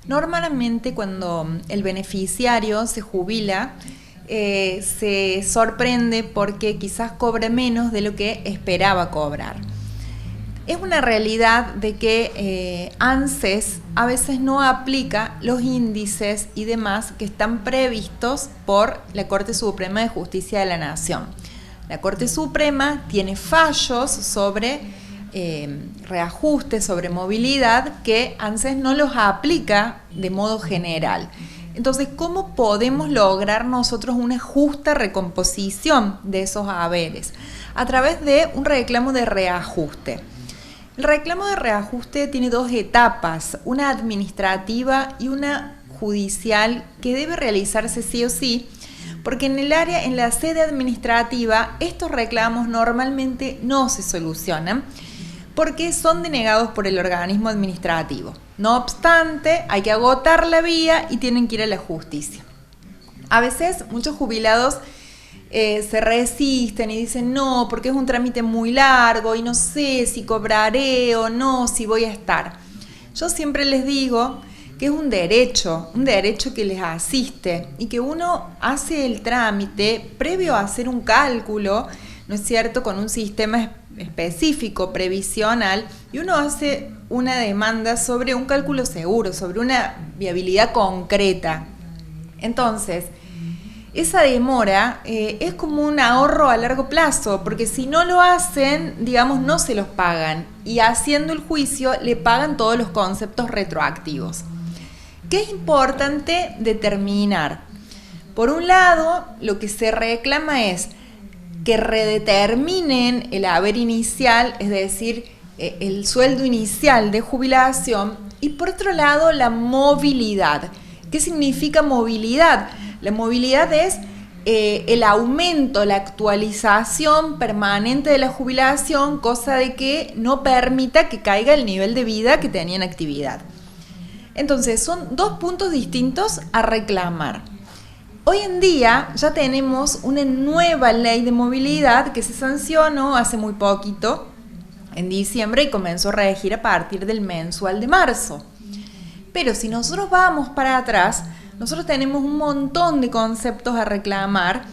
Normalmente cuando el beneficiario se jubila, se sorprende porque quizás cobre menos de lo que esperaba cobrar. Es una realidad de que ANSES a veces no aplica los índices y demás que están previstos por la Corte Suprema de Justicia de la Nación. La Corte Suprema tiene fallos sobre reajustes, sobre movilidad, que ANSES no los aplica de modo general. Entonces, ¿cómo podemos lograr nosotros una justa recomposición de esos haberes? A través de un reclamo de reajuste. El reclamo de reajuste tiene dos etapas, una administrativa y una judicial, que debe realizarse sí o sí, porque en la sede administrativa estos reclamos normalmente no se solucionan porque son denegados por el organismo administrativo. No obstante, hay que agotar la vía y tienen que ir a la justicia. A veces muchos jubilados se resisten y dicen no, porque es un trámite muy largo y no sé si cobraré o no, si voy a estar. Yo siempre les digo que es un derecho que les asiste y que uno hace el trámite previo a hacer un cálculo, ¿no es cierto?, con un sistema específico, previsional, y uno hace una demanda sobre un cálculo seguro, sobre una viabilidad concreta. Entonces, esa demora es como un ahorro a largo plazo, porque si no lo hacen, digamos, no se los pagan, y haciendo el juicio le pagan todos los conceptos retroactivos. ¿Qué es importante determinar? Por un lado, lo que se reclama es que redeterminen el haber inicial, es decir, el sueldo inicial de jubilación, y por otro lado, la movilidad. ¿Qué significa movilidad? La movilidad es el aumento, la actualización permanente de la jubilación, cosa de que no permita que caiga el nivel de vida que tenía en actividad. Entonces, son dos puntos distintos a reclamar. Hoy en día ya tenemos una nueva ley de movilidad que se sancionó hace muy poquito, en diciembre, y comenzó a regir a partir del mensual de marzo. Pero si nosotros vamos para atrás, nosotros tenemos un montón de conceptos a reclamar.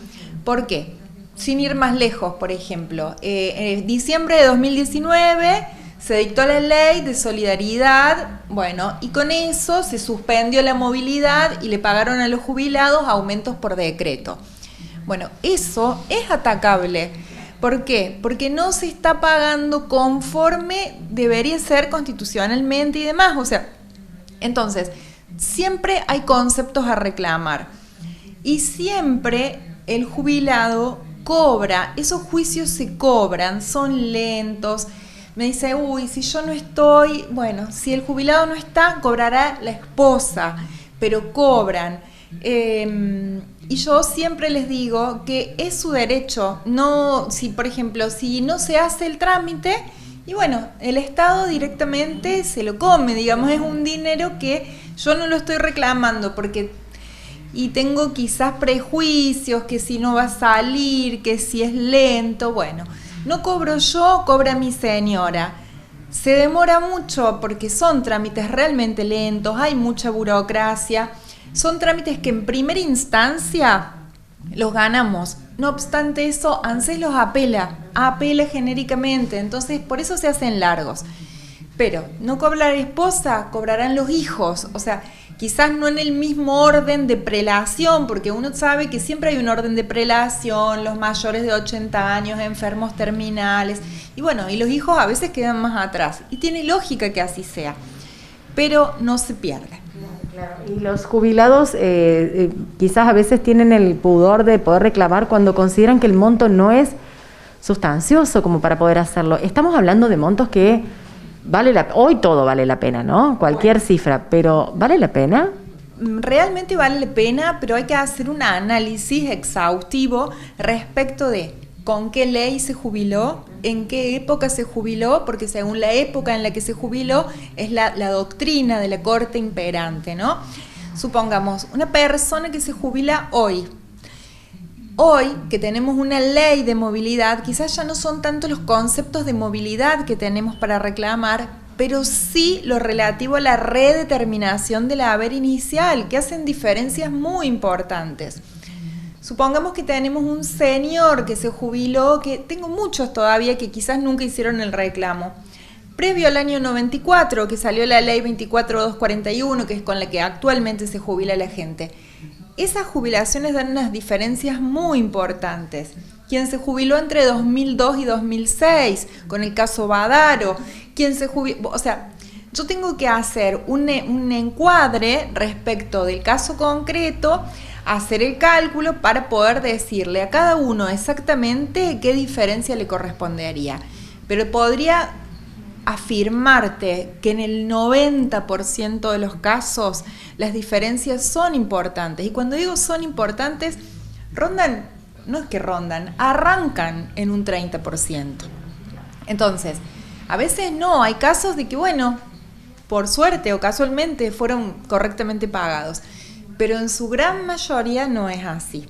¿Por qué? Sin ir más lejos, por ejemplo, en diciembre de 2019 se dictó la ley de solidaridad, bueno, y con eso se suspendió la movilidad y le pagaron a los jubilados aumentos por decreto. Bueno, eso es atacable. ¿Por qué? Porque no se está pagando conforme debería ser constitucionalmente y demás. O sea, entonces, siempre hay conceptos a reclamar y siempre el jubilado cobra, esos juicios se cobran, son lentos. Me dice, uy, si yo no estoy, bueno, si el jubilado no está, cobrará la esposa, pero cobran. Y yo siempre les digo que es su derecho, no, si por ejemplo, si no se hace el trámite, y bueno, el Estado directamente se lo come, digamos, es un dinero que yo no lo estoy reclamando porque, y tengo quizás prejuicios, que si no va a salir, que si es lento, bueno. No cobro yo, cobra mi señora. Se demora mucho porque son trámites realmente lentos, hay mucha burocracia. Son trámites que en primera instancia los ganamos. No obstante eso, ANSES los apela genéricamente, entonces por eso se hacen largos. Pero no cobra la esposa, cobrarán los hijos, o sea, quizás no en el mismo orden de prelación, porque uno sabe que siempre hay un orden de prelación, los mayores de 80 años, enfermos terminales, y bueno, y los hijos a veces quedan más atrás, y tiene lógica que así sea, pero no se pierde. Claro. Y los jubilados quizás a veces tienen el pudor de poder reclamar cuando consideran que el monto no es sustancioso como para poder hacerlo. Estamos hablando de montos que hoy todo vale la pena, ¿no? Cualquier cifra, pero ¿vale la pena? Realmente vale la pena, pero hay que hacer un análisis exhaustivo respecto de con qué ley se jubiló, en qué época se jubiló, porque según la época en la que se jubiló es la doctrina de la Corte imperante, ¿no? Supongamos, una persona que se jubila hoy que tenemos una ley de movilidad, quizás ya no son tanto los conceptos de movilidad que tenemos para reclamar, pero sí lo relativo a la redeterminación del haber inicial, que hacen diferencias muy importantes. Supongamos que tenemos un señor que se jubiló, que tengo muchos todavía que quizás nunca hicieron el reclamo. Previo al año 94, que salió la ley 24241, que es con la que actualmente se jubila la gente. Esas jubilaciones dan unas diferencias muy importantes. Quien se jubiló entre 2002 y 2006, con el caso Badaro, quien se jubiló, o sea, yo tengo que hacer un encuadre respecto del caso concreto, hacer el cálculo para poder decirle a cada uno exactamente qué diferencia le correspondería. Pero podría afirmarte que en el 90% de los casos las diferencias son importantes. Y cuando digo son importantes, arrancan en un 30%. Entonces, a veces no, hay casos de que, bueno, por suerte o casualmente fueron correctamente pagados, pero en su gran mayoría no es así.